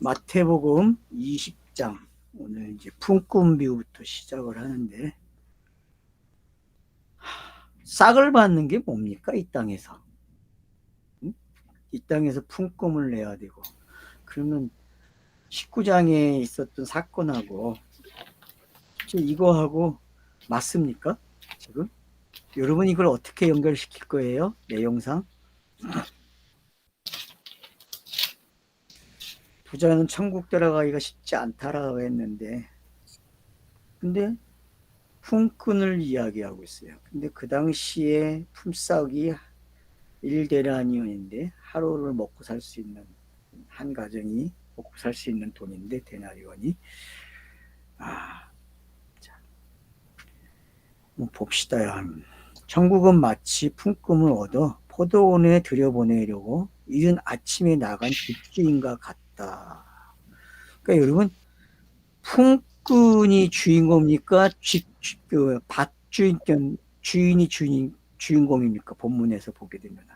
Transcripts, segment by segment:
마태복음 20장 오늘 이제 품꾼 비유부터 시작을 하는데, 싹을 받는 게 뭡니까? 이 땅에서. 이 땅에서 품꾼을 내야 되고, 그러면 19장에 있었던 사건하고 이거하고 맞습니까? 지금 여러분 이걸 어떻게 연결시킬 거예요? 내용상 부자는 천국 들어가기가 쉽지 않다라고 했는데, 근데 품꾼을 이야기하고 있어요. 근데 그 당시에 품삯이 1데나리온인데 하루를 먹고 살 수 있는, 한 가정이 먹고 살 수 있는 돈인데, 데나리온이. 자, 뭐 봅시다요. 천국은 마치 품꾼을 얻어 포도원에 들여보내려고 이른 아침에 나간 집주인과 같다. 그러니까 여러분, 품꾼이 주인공입니까? 밭주인, 주인이 주인공입니까? 본문에서 보게 되면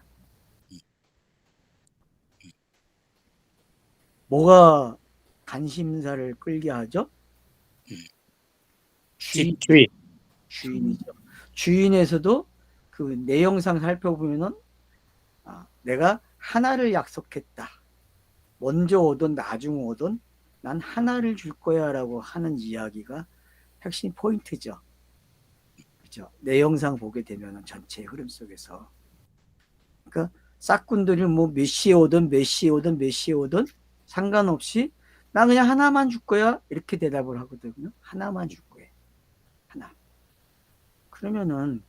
뭐가 관심사를 끌게 하죠? 집주인. 주인이죠. 주인에서도 그 내용상 살펴보면은, 내가 하나를 약속했다. 먼저 오든 나중 오든 난 하나를 줄 거야라고 하는 이야기가 핵심 포인트죠. 그죠? 내용상 보게 되면은 전체 흐름 속에서. 그러니까 싹꾼들이 뭐 몇 시에 오든 몇 시에 오든 몇 시에 오든 상관없이 나 그냥 하나만 줄 거야 이렇게 대답을 하거든요. 하나만 줄 거야. 하나. 그러면은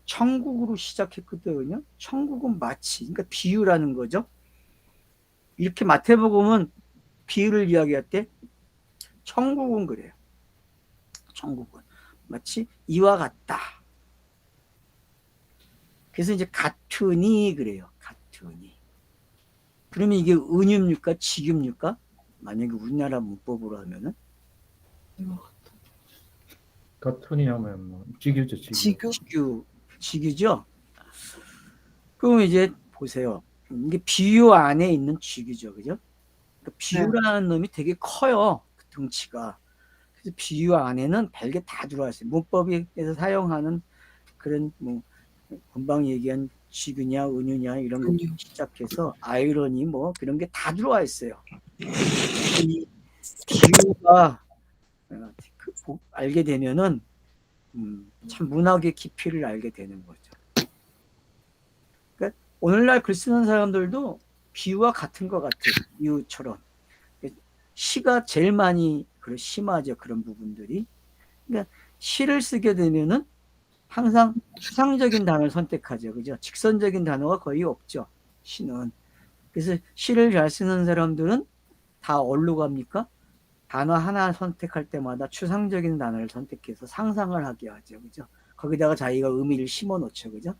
천국으로 시작했거든요. 천국은 마치, 그러니까 비유라는 거죠. 이렇게 마태복음은 비유를 이야기할 때 천국은 그래요. 천국은 마치 이와 같다. 그래서 이제 같으니 그래요. 같으니. 그러면 이게 은유입니까? 직유입니까? 만약에 우리나라 문법으로 하면은 같으니 하면 뭐 직유죠, 직유. 직유죠. 그럼 이제 보세요. 이게 비유 안에 있는 직유죠, 그죠? 그러니까 비유라는 놈이 되게 커요. 그 등치가. 그래서 비유 안에는 별게 다 들어와 있어요. 문법에서 사용하는 그런 뭐 금방 얘기한 직유냐 은유냐 이런 거 시작해서 아이러니 뭐 그런 게 다 들어와 있어요. 이 비유가 알게 되면은 참 문학의 깊이를 알게 되는 거죠. 그러니까 오늘날 글 쓰는 사람들도 비유와 같은 것 같아요. 비유처럼. 시가 제일 많이 심하죠. 그런 부분들이. 그러니까 시를 쓰게 되면은 항상 추상적인 단어를 선택하죠. 그죠? 직선적인 단어가 거의 없죠. 시는. 그래서 시를 잘 쓰는 사람들은 다 어디로 갑니까? 단어 하나 선택할 때마다 추상적인 단어를 선택해서 상상을 하게 하죠. 그죠? 거기다가 자기가 의미를 심어 놓죠. 그죠?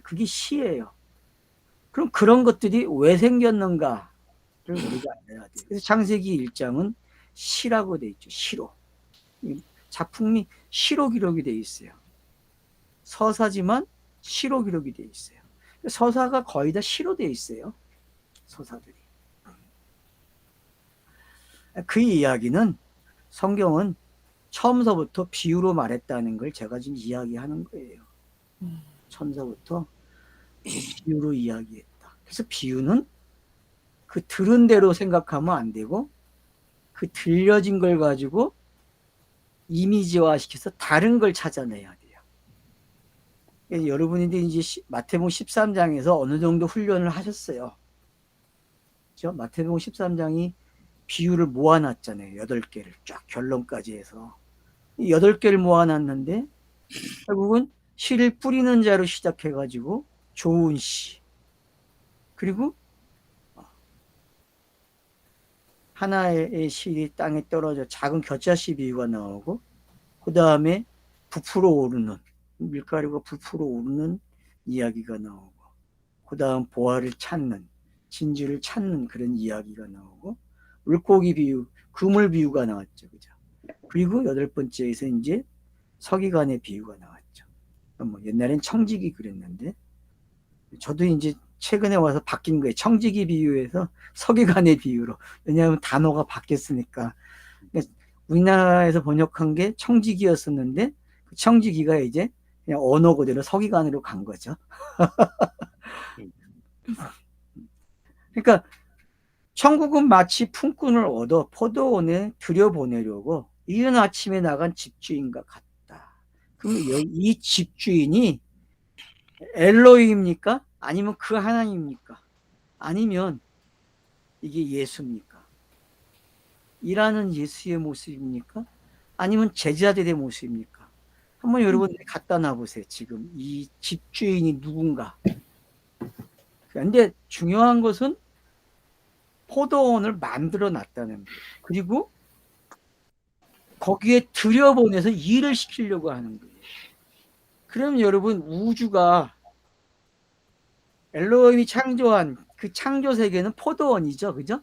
그게 시예요. 그럼 그런 것들이 왜 생겼는가를 우리가 알아야 돼요. 그래서 창세기 1장은 시라고 돼 있죠. 시로. 작품이 시로 기록이 돼 있어요. 서사지만 시로 기록이 돼 있어요. 서사가 거의 다 시로 돼 있어요. 서사들이. 그 이야기는 성경은 처음서부터 비유로 말했다는 걸 제가 지금 이야기하는 거예요. 처음서부터 비유로 이야기했다. 그래서 비유는 그 들은 대로 생각하면 안 되고 그 들려진 걸 가지고 이미지화 시켜서 다른 걸 찾아내야 돼요. 그래서 여러분들이 이제 마태복음 13장에서 어느 정도 훈련을 하셨어요. 그렇죠? 마태복음 13장이 비유를 모아놨잖아요. 8개를 쫙 결론까지 해서. 8개를 모아놨는데 결국은 씨를 뿌리는 자로 시작해가지고 좋은 씨, 그리고 하나의 씨이 땅에 떨어져 작은 겨자씨 비유가 나오고, 그 다음에 부풀어 오르는, 밀가루가 부풀어 오르는 이야기가 나오고, 그 다음 보화를 찾는, 진주를 찾는 그런 이야기가 나오고, 물고기 비유, 그물 비유가 나왔죠. 그죠? 그리고 8번째에서 이제 서기관의 비유가 나왔죠. 뭐 옛날엔 청직이 그랬는데, 저도 이제 최근에 와서 바뀐 거예요. 청지기 비유에서 서기관의 비유로. 왜냐하면 단어가 바뀌었으니까. 그러니까 우리나라에서 번역한 게 청지기였었는데 그 청지기가 이제 그냥 언어 그대로 서기관으로 간 거죠. 그러니까 천국은 마치 품꾼을 얻어 포도원에 들여보내려고 이른 아침에 나간 집주인과 같다. 그럼 이 집주인이 엘로힘입니까? 아니면 그 하나님입니까? 아니면 이게 예수입니까? 일하는 예수의 모습입니까? 아니면 제자들의 모습입니까? 한번 여러분 갖다 놔보세요. 지금 이 집주인이 누군가. 근데 중요한 것은 포도원을 만들어 놨다는 거예요. 그리고 거기에 들여보내서 일을 시키려고 하는 거예요. 그럼 여러분 우주가 엘로힘이 창조한 그 창조 세계는 포도원이죠. 그죠?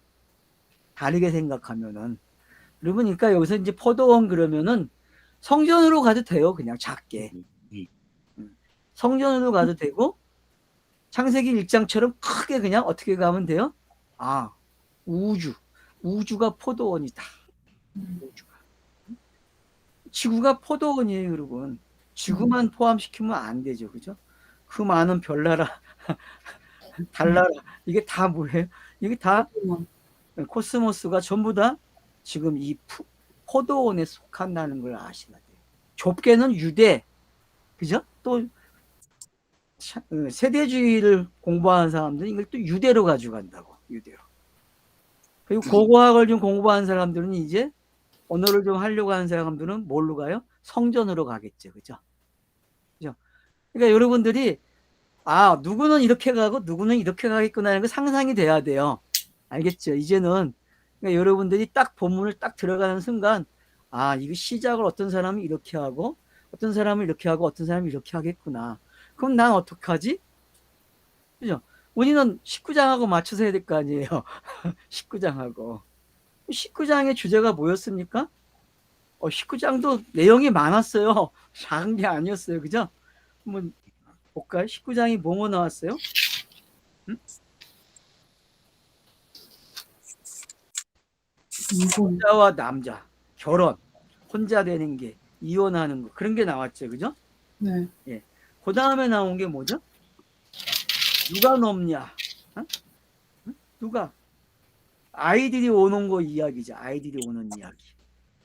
다르게 생각하면은. 여러분, 그러니까 여기서 이제 포도원 그러면은 성전으로 가도 돼요. 그냥 작게. 성전으로 가도 되고 창세기 1장처럼 크게 그냥 어떻게 가면 돼요? 아, 우주가 포도원이다. 우주가. 지구가 포도원이에요, 여러분. 지구만 포함시키면 안 되죠. 그죠? 그 많은 별나라, 달나라, 이게 다 뭐예요? 이게 다 코스모스가 전부 다 지금 이 포도원에 속한다는 걸 아셔야 돼요. 좁게는 유대, 그죠? 또 세대주의를 공부하는 사람들은 이걸 또 유대로 가져간다고, 유대로. 그리고 고고학을 좀 공부하는 사람들은 이제 언어를 좀 하려고 하는 사람들은 뭘로 가요? 성전으로 가겠죠, 그죠? 그죠? 그러니까 여러분들이 누구는 이렇게 가고 누구는 이렇게 가겠구나 하는 거 상상이 돼야 돼요. 알겠죠? 이제는 그러니까 여러분들이 딱 본문을 딱 들어가는 순간 이거 시작을 어떤 사람이 이렇게 하고 어떤 사람은 이렇게 하고 어떤 사람이 이렇게 하겠구나. 그럼 난 어떡하지? 그죠? 우리는 19장하고 맞춰서 해야 될 거 아니에요. 19장하고. 19장의 주제가 뭐였습니까? 19장도 내용이 많았어요. 작은 게 아니었어요. 그죠? 한번 볼까요? 19장이 뭐뭐 나왔어요? 여자와 남자, 결혼, 혼자 되는 게, 이혼하는 거, 그런 게 나왔죠. 그죠? 네. 예. 그 다음에 나온 게 뭐죠? 누가 넘냐? 누가? 아이들이 오는 거 이야기죠. 아이들이 오는 이야기.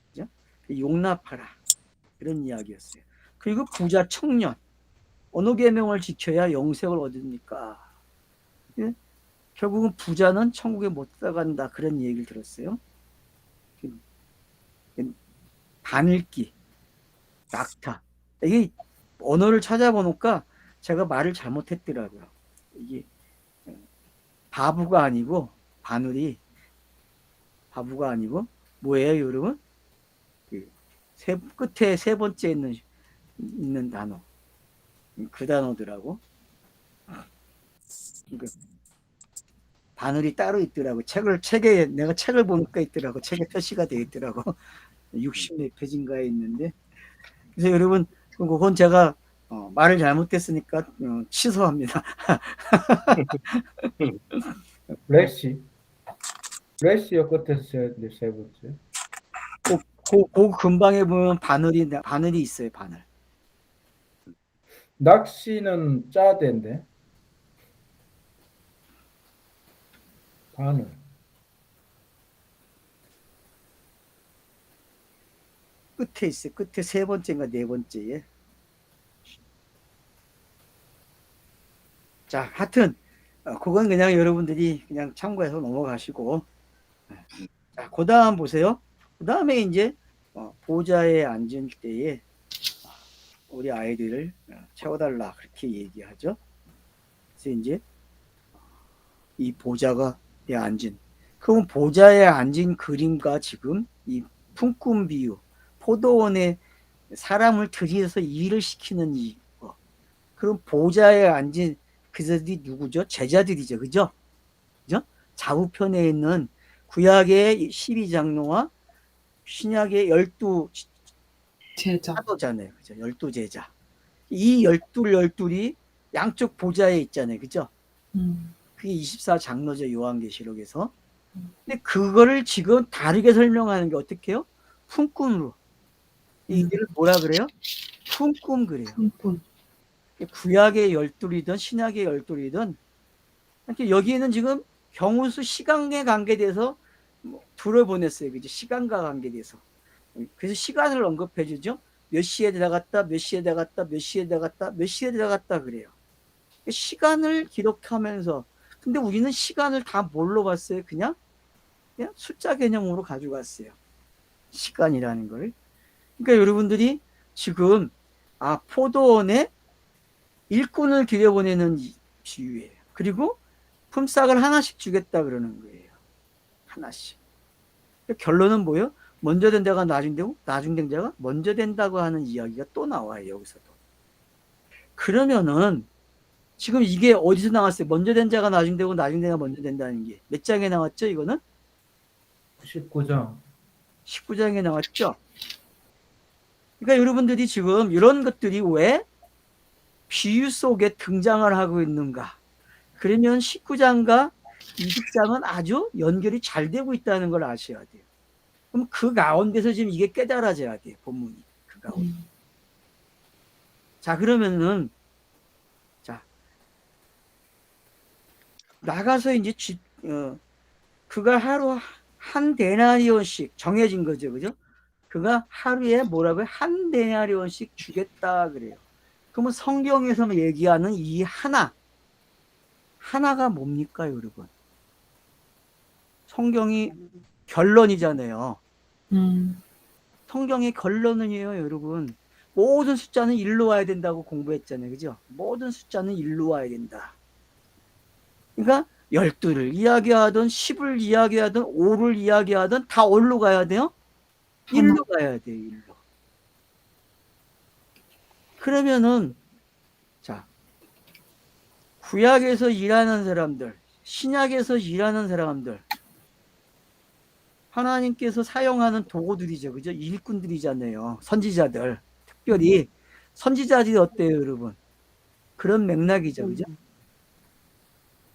그죠? 용납하라. 그런 이야기였어요. 그리고 부자 청년. 어느 계명을 지켜야 영생을 얻습니까? 예? 결국은 부자는 천국에 못 들어간다. 그런 얘기를 들었어요. 바늘기, 낙타. 이게 언어를 찾아보니까 제가 말을 잘못했더라고요. 이게 바보가 아니고 바늘이 바보가 아니고 뭐예요, 여러분? 끝에 세 번째 있는 단어. 그 단어더라고. 그러니까 바늘이 따로 있더라고. 책에 내가 책을 보니까 있더라고. 책에 표시가 되어 있더라고. 60몇 페이지인가에 있는데. 그래서 여러분, 그건 제가 말을 잘못했으니까 취소합니다. 레시요 끝에서 세 번째. 그 근방에 보면 바늘이 있어요. 바늘. 낚시는 짜대인데. 바늘. 끝에 있어요. 끝에 세 번째인가 네 번째에. 자, 하여튼 그건 그냥 여러분들이 그냥 참고해서 넘어가시고. 자, 그 다음 보세요. 그 다음에 이제 보좌에 앉은 때에 우리 아이들을 채워달라 그렇게 얘기하죠. 그래서 이제 이 보좌가 앉은, 그럼 보좌에 앉은 그림과 지금 이 품꾼 비유, 포도원에 사람을 들여서 일을 시키는 이거. 그럼 보좌에 앉은 그들이 누구죠? 제자들이죠. 그죠? 그죠? 좌우편에 있는 구약의 12장로와 신약의 12 제자. 사도잖아요. 그죠? 12제자. 이 열둘이 양쪽 보좌에 있잖아요. 그죠? 그게 24장로제 요한계시록에서. 근데 그거를 지금 다르게 설명하는 게 어떻게 해요? 품꾼으로. 이들을 뭐라 그래요? 품꾼 그래요. 품꾼. 구약의 열둘이든 신약의 열둘이든 이렇게 여기에는 지금 경우수 시간에 관계돼서 둘을 보냈어요. 그죠? 시간과 관계돼서. 그래서 시간을 언급해 주죠. 몇 시에 들어갔다, 몇 시에 들어갔다, 몇 시에 들어갔다, 몇 시에 들어갔다 그래요. 시간을 기록하면서. 근데 우리는 시간을 다 뭘로 봤어요? 그냥 숫자 개념으로 가져갔어요. 시간이라는 걸. 그러니까 여러분들이 지금 포도원에 일꾼을 들여보내는 비유예요. 그리고 품삯을 하나씩 주겠다 그러는 거예요. 하나씩. 결론은 뭐예요? 먼저 된 자가 나중 되고 나중 된 자가 먼저 된다고 하는 이야기가 또 나와요. 여기서도. 그러면은 지금 이게 어디서 나왔어요? 먼저 된 자가 나중 되고 나중 된 자가 먼저 된다는 게 몇 장에 나왔죠? 이거는? 19장. 19장에 나왔죠? 그러니까 여러분들이 지금 이런 것들이 왜 비유 속에 등장을 하고 있는가? 그러면 19장과 20장은 아주 연결이 잘 되고 있다는 걸 아셔야 돼요. 그럼 그 가운데서 지금 이게 깨달아져야 돼요. 본문이. 그 가운데. 자, 그러면은 자 나가서 이제 그가 하루 한 데나리온씩 정해진 거죠. 그죠? 그가 하루에 뭐라고요? 한 데나리온씩 주겠다 그래요. 그러면 성경에서 얘기하는 이 하나가 뭡니까, 여러분? 성경이 결론이잖아요. 성경의 결론은요, 여러분. 모든 숫자는 1로 와야 된다고 공부했잖아요. 그죠? 모든 숫자는 1로 와야 된다. 그러니까 12를 이야기하든 10을 이야기하든 5를 이야기하든 다 어디로 가야 돼요? 1로 가야 돼요. 1로. 그러면은 자, 구약에서 일하는 사람들, 신약에서 일하는 사람들, 하나님께서 사용하는 도구들이죠. 그죠? 일꾼들이잖아요. 선지자들. 특별히 선지자들이 어때요, 여러분? 그런 맥락이죠. 그죠?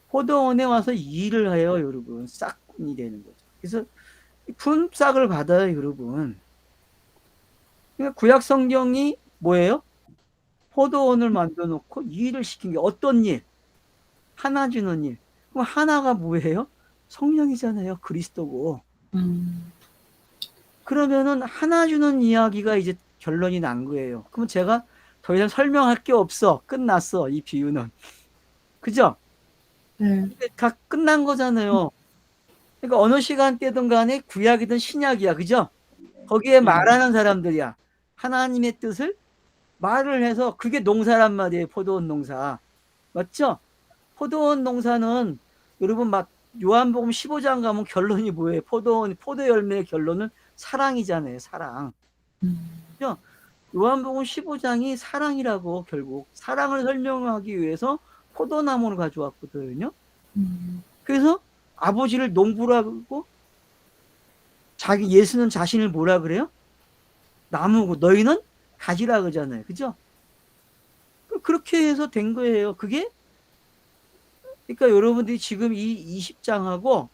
포도원에 와서 일을 해요, 여러분. 싹꾼이 되는 거죠. 그래서 품삯을 받아요, 여러분. 그러니까 구약 성경이 뭐예요? 포도원을 만들어 놓고 일을 시킨 게 어떤 일? 하나 주는 일. 그럼 하나가 뭐예요? 성령이잖아요. 그리스도고. 그러면은 하나 주는 이야기가 이제 결론이 난 거예요. 그럼 제가 더 이상 설명할 게 없어. 끝났어. 이 비유는. 그죠? 네. 다 끝난 거잖아요. 그러니까 어느 시간대든 간에 구약이든 신약이야. 그죠? 거기에 말하는 사람들이야. 하나님의 뜻을 말을 해서 그게 농사란 말이에요. 포도원 농사. 맞죠? 포도원 농사는 여러분 막 요한복음 15장 가면 결론이 뭐예요? 포도 열매의 결론은 사랑이잖아요. 사랑. 그죠? 요한복음 15장이 사랑이라고 결국 사랑을 설명하기 위해서 포도나무를 가져왔거든요. 그래서 아버지를 농부라고 예수는 자신을 뭐라 그래요? 나무고 너희는 가지라 그러잖아요. 그죠? 그렇게 해서 된 거예요. 그게 그러니까 여러분들이 지금 이 20장하고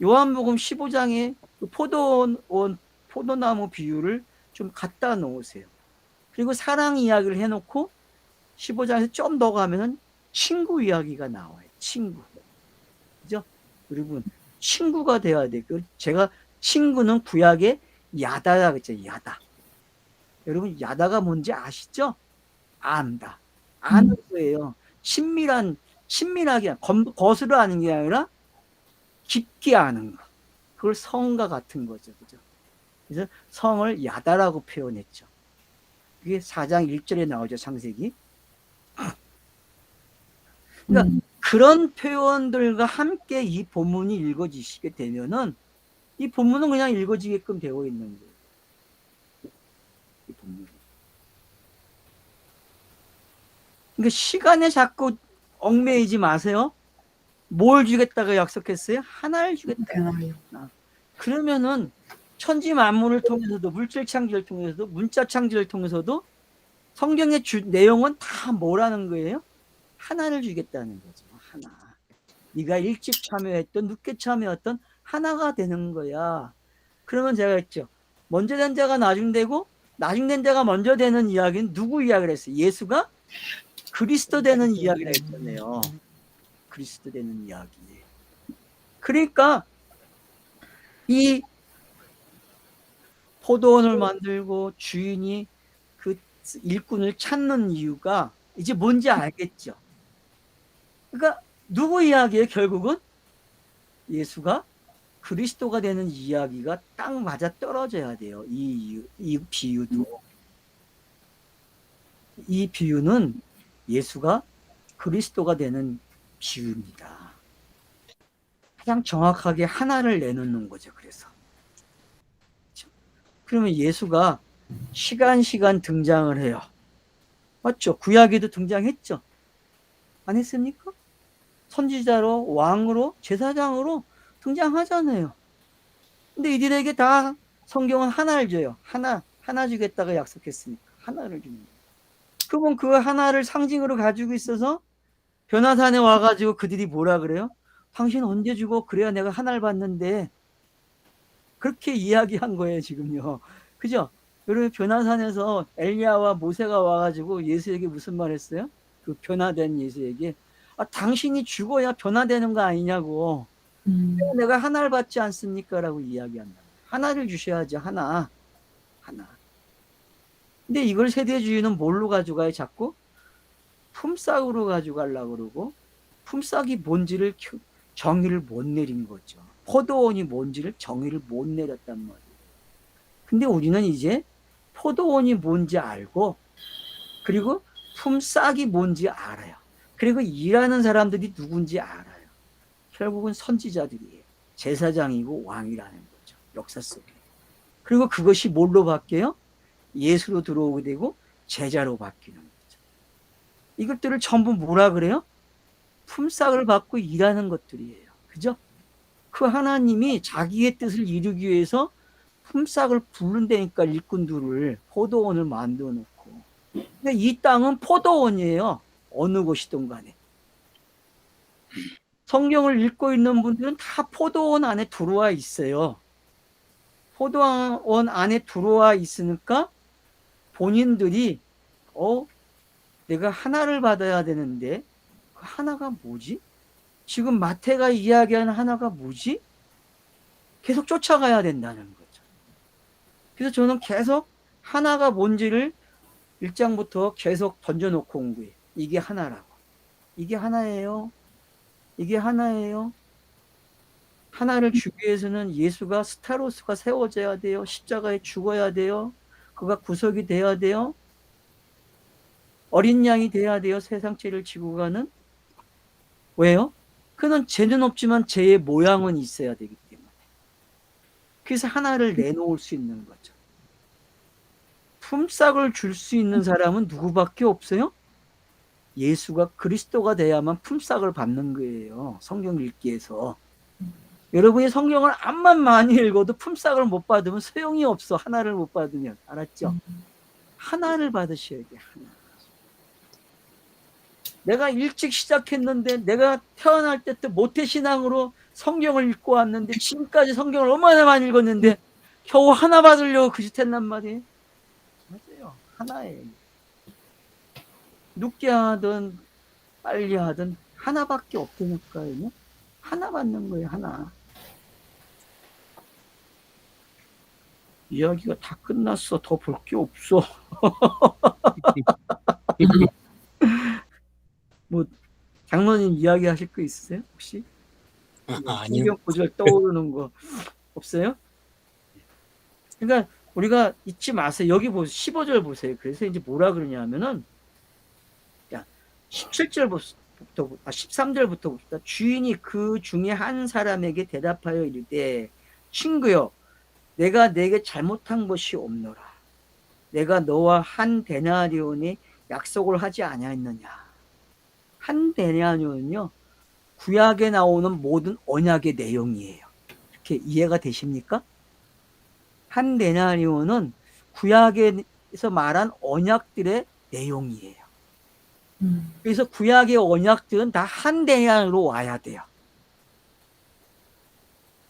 요한복음 15장의 포도나무 비유를 좀 갖다 놓으세요. 그리고 사랑 이야기를 해놓고 15장에서 좀 더 가면은 친구 이야기가 나와요. 친구. 그죠? 여러분, 친구가 돼야 돼요. 제가 친구는 구약의 야다라 그랬죠. 야다. 여러분, 야다가 뭔지 아시죠? 안다. 아는 거예요. 친밀하게, 거스로 아는 게 아니라 깊게 아는 거. 그걸 성과 같은 거죠. 그죠? 그래서 성을 야다라고 표현했죠. 그게 4장 1절에 나오죠. 창세기. 그러니까 그런 표현들과 함께 이 본문이 읽어지시게 되면은 이 본문은 그냥 읽어지게끔 되어 있는 거예요. 이 본문이. 그러니까 시간에 자꾸 얽매이지 마세요. 뭘 주겠다고 약속했어요? 하나를 주겠다. 그러면은 천지 만물을 통해서도 물질 창조를 통해서도 문자 창조를 통해서도 성경의 내용은 다 뭐라는 거예요? 하나를 주겠다는 거죠. 네가 일찍 참여했던 늦게 참여했던 하나가 되는 거야. 그러면 제가 했죠. 먼저 된 자가 나중 되고 나중 된 자가 먼저 되는 이야기는 누구 이야기를 했어요? 예수가 그리스도 되는 이야기를 했잖아요. 그리스도 되는 이야기. 그러니까 이 포도원을 만들고 주인이 그 일꾼을 찾는 이유가 이제 뭔지 알겠죠. 그러니까 누구 이야기에 결국은 예수가 그리스도가 되는 이야기가 딱 맞아 떨어져야 돼요. 이 비유도. 이 비유는 예수가 그리스도가 되는 비유입니다. 가장 정확하게 하나를 내놓는 거죠. 그래서. 그렇죠? 그러면 예수가 시간 등장을 해요. 맞죠? 구약에도 등장했죠. 안 했습니까? 선지자로, 왕으로, 제사장으로 등장하잖아요. 근데 이들에게 다 성경은 하나를 줘요. 하나 주겠다고 약속했으니까 하나를 주는 거예요. 그러면 그 하나를 상징으로 가지고 있어서 변화산에 와가지고 그들이 뭐라 그래요? 당신 언제 주고 그래야 내가 하나를 받는데, 그렇게 이야기한 거예요 지금요. 그죠? 여러분 변화산에서 엘리야와 모세가 와가지고 예수에게 무슨 말 했어요? 그 변화된 예수에게 당신이 죽어야 변화되는 거 아니냐고. 내가 하나를 받지 않습니까? 라고 이야기한다. 하나를 주셔야죠. 하나. 근데 이걸 세대주의는 뭘로 가져가요? 자꾸 품삯으로 가져가려고 그러고, 품삯이 뭔지를 정의를 못 내린 거죠. 포도원이 뭔지를 정의를 못 내렸단 말이에요. 근데 우리는 이제 포도원이 뭔지 알고, 그리고 품삯이 뭔지 알아요. 그리고 일하는 사람들이 누군지 알아요. 결국은 선지자들이에요. 제사장이고 왕이라는 거죠. 역사 속에. 그리고 그것이 뭘로 바뀌어요? 예수로 들어오게 되고 제자로 바뀌는 거죠. 이것들을 전부 뭐라 그래요? 품삯을 받고 일하는 것들이에요. 그죠? 그 하나님이 자기의 뜻을 이루기 위해서 품삯을 부른다니까, 일꾼들을 포도원을 만들어 놓고. 근데 이 땅은 포도원이에요. 어느 곳이든 간에. 성경을 읽고 있는 분들은 다 포도원 안에 들어와 있어요. 포도원 안에 들어와 있으니까 본인들이 내가 하나를 받아야 되는데 그 하나가 뭐지? 지금 마태가 이야기하는 하나가 뭐지? 계속 쫓아가야 된다는 거죠. 그래서 저는 계속 하나가 뭔지를 1장부터 계속 던져놓고 온 거예요. 이게 하나라고. 이게 하나예요. 이게 하나예요. 하나를 주기 위해서는 예수가 스타로스가 세워져야 돼요. 십자가에 죽어야 돼요. 그가 구속이 돼야 돼요. 어린 양이 돼야 돼요. 세상 죄를 지고 가는. 왜요? 그는 죄는 없지만 죄의 모양은 있어야 되기 때문에. 그래서 하나를 내놓을 수 있는 거죠. 품삯을 줄 수 있는 사람은 누구밖에 없어요? 예수가 그리스도가 돼야만 품삯을 받는 거예요. 성경 읽기에서. 여러분이 성경을 암만 많이 읽어도 품삯을 못 받으면 소용이 없어. 하나를 못 받으면. 알았죠? 하나를 받으셔야 돼요. 하나. 내가 일찍 시작했는데, 내가 태어날 때부터 모태신앙으로 성경을 읽고 왔는데, 지금까지 성경을 얼마나 많이 읽었는데 겨우 하나 받으려고 그 짓 했단 말이에요. 맞아요. 하나예요. 늦게 하든 빨리 하든 하나밖에 없으니까요. 하나 받는 거예요. 하나. 이야기가 다 끝났어. 더 볼 게 없어. 뭐 장로님 이야기 하실 거 있으세요? 혹시? 아니요. 성경 구절 떠오르는 거 없어요? 그러니까 우리가 잊지 마세요. 여기 보세요. 15절 보세요. 그래서 이제 뭐라 그러냐면은 17절부터 13절부터 봅시다. 주인이 그 중에 한 사람에게 대답하여 이르되, 친구여, 내가 내게 잘못한 것이 없노라. 내가 너와 한 데나리온의 약속을 하지 아니하였느냐. 한 데나리온은요, 구약에 나오는 모든 언약의 내용이에요. 이렇게 이해가 되십니까? 한 데나리온은 구약에서 말한 언약들의 내용이에요. 그래서 구약의 언약들은 다 한 데나리온으로 와야 돼요.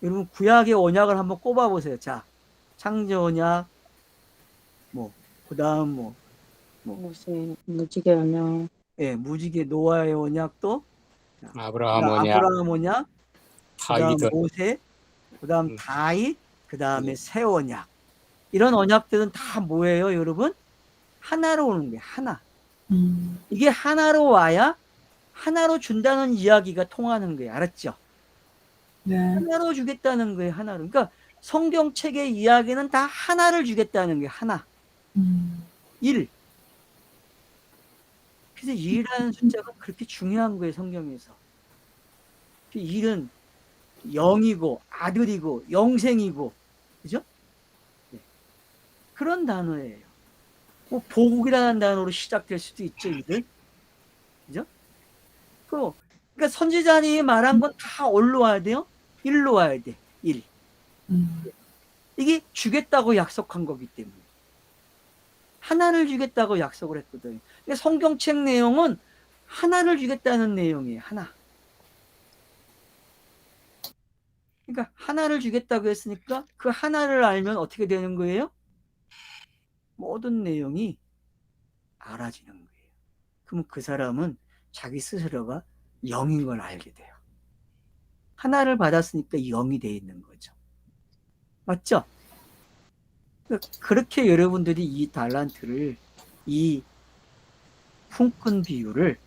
여러분 구약의 언약을 한번 꼽아 보세요. 자, 창조 언약, 뭐 그다음 무슨 무지개 언약, 무지개 노아의 언약도, 자, 아브라함 언약, 아브라함 언약, 그다음 다윗 모세, 그다음 음. 다윗, 그다음에 새 언약. 이런 언약들은 다 뭐예요, 여러분? 하나로 오는 거예요. 하나. 이게 하나로 와야 하나로 준다는 이야기가 통하는 거예요. 알았죠? 네. 하나로 주겠다는 거예요. 하나로. 그러니까 성경책의 이야기는 다 하나를 주겠다는 거예요. 하나. 1. 그래서 2라는 숫자가 그렇게 중요한 거예요. 성경에서. 1은 영이고 아들이고 영생이고, 그죠? 네. 그런 단어예요. 뭐 보국이라는 단어로 시작될 수도 있죠. 1은. 그죠? 그러니까 선지자님이 말한 건 다 어디로 와야 돼요? 1로 와야 돼. 1. 이게 주겠다고 약속한 거기 때문에. 하나를 주겠다고 약속을 했거든요. 그러니까 성경책 내용은 하나를 주겠다는 내용이에요. 하나. 그러니까 하나를 주겠다고 했으니까 그 하나를 알면 어떻게 되는 거예요? 모든 내용이 알아지는 거예요. 그럼 그 사람은 자기 스스로가 영인 걸 알게 돼요. 하나를 받았으니까 영이 돼 있는 거죠. 맞죠? 그렇게 여러분들이 이 달란트를, 이 품꾼 비유를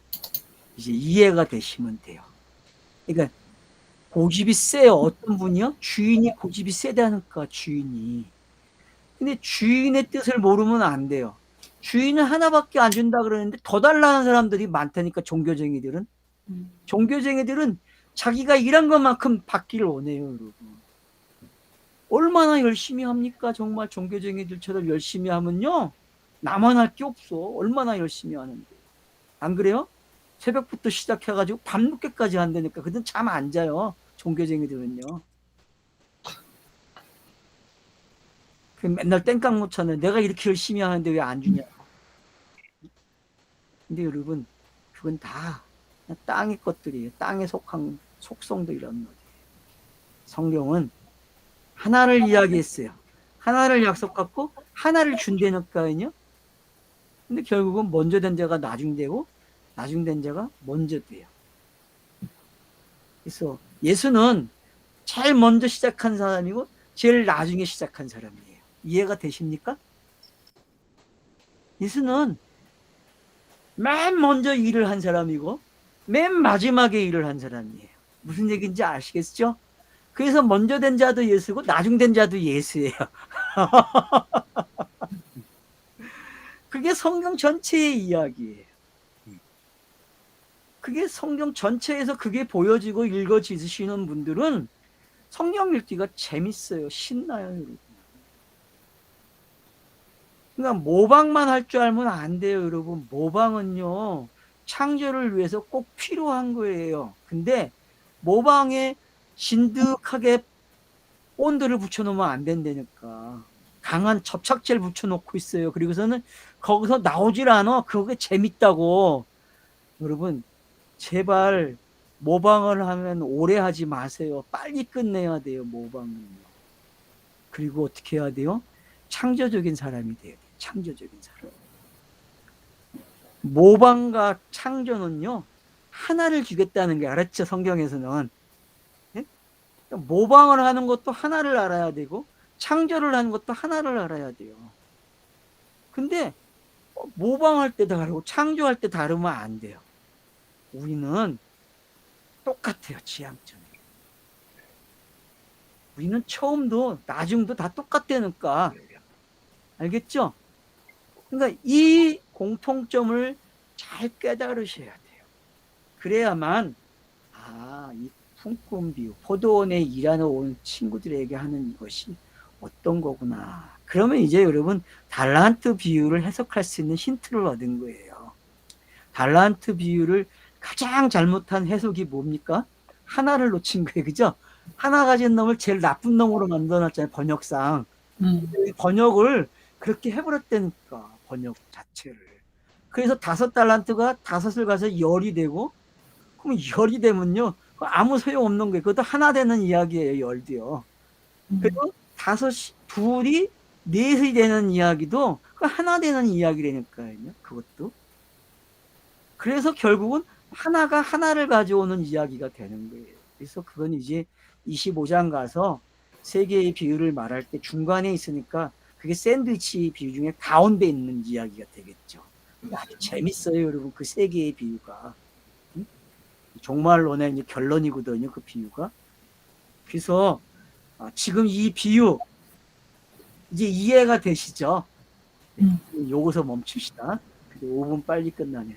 이제 이해가 되시면 돼요. 그러니까 고집이 세요. 어떤 분이요? 주인이 고집이 세다니까, 주인이. 근데 주인의 뜻을 모르면 안 돼요. 주인은 하나밖에 안 준다 그러는데 더 달라는 사람들이 많다니까, 종교쟁이들은. 종교쟁이들은 자기가 일한 것만큼 받기를 원해요, 여러분. 얼마나 열심히 합니까? 정말 종교쟁이들처럼 열심히 하면요, 나만 할 게 없어. 얼마나 열심히 하는데. 안 그래요? 새벽부터 시작해가지고 밤늦게까지 한다니까. 그땐 잠 안 자요, 종교쟁이들은요. 맨날 땡깡 못 차네. 내가 이렇게 열심히 하는데 왜 안 주냐. 근데 여러분, 그건 다 땅의 것들이에요. 땅에 속한 속성들이란 말이에요. 성경은 하나를 이야기했어요. 하나를 약속하고 하나를 준다니까요. 근데 결국은 먼저 된 자가 나중 되고 나중 된 자가 먼저 돼요. 그래서 예수는 제일 먼저 시작한 사람이고 제일 나중에 시작한 사람이에요. 이해가 되십니까? 예수는 맨 먼저 일을 한 사람이고 맨 마지막에 일을 한 사람이에요. 무슨 얘기인지 아시겠죠? 그래서 먼저 된 자도 예수고 나중 된 자도 예수예요. 그게 성경 전체의 이야기예요. 그게 성경 전체에서 그게 보여지고 읽어지시는 분들은 성경 읽기가 재밌어요. 신나요, 여러분. 그러니까 모방만 할 줄 알면 안 돼요, 여러분. 모방은요, 창조를 위해서 꼭 필요한 거예요. 근데 모방에 진득하게 본드를 붙여놓으면 안 된다니까. 강한 접착제를 붙여놓고 있어요. 그리고서는 거기서 나오질 않아. 그게 재밌다고. 여러분, 제발 모방을 하면 오래 하지 마세요. 빨리 끝내야 돼요, 모방은요. 그리고 어떻게 해야 돼요? 창조적인 사람이 돼야 돼요. 창조적인 사람. 모방과 창조는요, 하나를 주겠다는 게, 알았죠? 성경에서는. 네? 모방을 하는 것도 하나를 알아야 되고 창조를 하는 것도 하나를 알아야 돼요. 근데 모방할 때 다르고 창조할 때 다르면 안 돼요. 우리는 똑같아요, 지향점이. 우리는 처음도 나중도 다 똑같다니까. 알겠죠? 그러니까 이 공통점을 잘 깨달으셔야 돼요. 그래야만, 이 품꾼 비유, 포도원에 일하러 온 친구들에게 하는 이것이 어떤 거구나. 그러면 이제 여러분 달란트 비유를 해석할 수 있는 힌트를 얻은 거예요. 달란트 비유를 가장 잘못한 해석이 뭡니까? 하나를 놓친 거예요. 그죠? 하나 가진 놈을 제일 나쁜 놈으로 만들어놨잖아요, 번역상. 번역을 그렇게 해버렸다니까, 번역 자체를. 그래서 5달란트가 5을 가서 10이 되고, 그럼 10이 되면요, 그거 아무 소용없는 거예요. 그것도 하나 되는 이야기예요. 열도요. 그리고 둘이 넷이 되는 이야기도 그 하나 되는 이야기라니까요. 그것도. 그래서 결국은 하나가 하나를 가져오는 이야기가 되는 거예요. 그래서 그건 이제 25장 가서 세 개의 비유를 말할 때 중간에 있으니까 그게 샌드위치 비유 중에 가운데 있는 이야기가 되겠죠. 아주 재밌어요, 여러분. 그 세 개의 비유가. 종말론의 이제 결론이거든요, 그 비유가. 그래서 지금 이 비유 이제 이해가 되시죠? 요거서 멈춥시다. 5분 빨리 끝나네.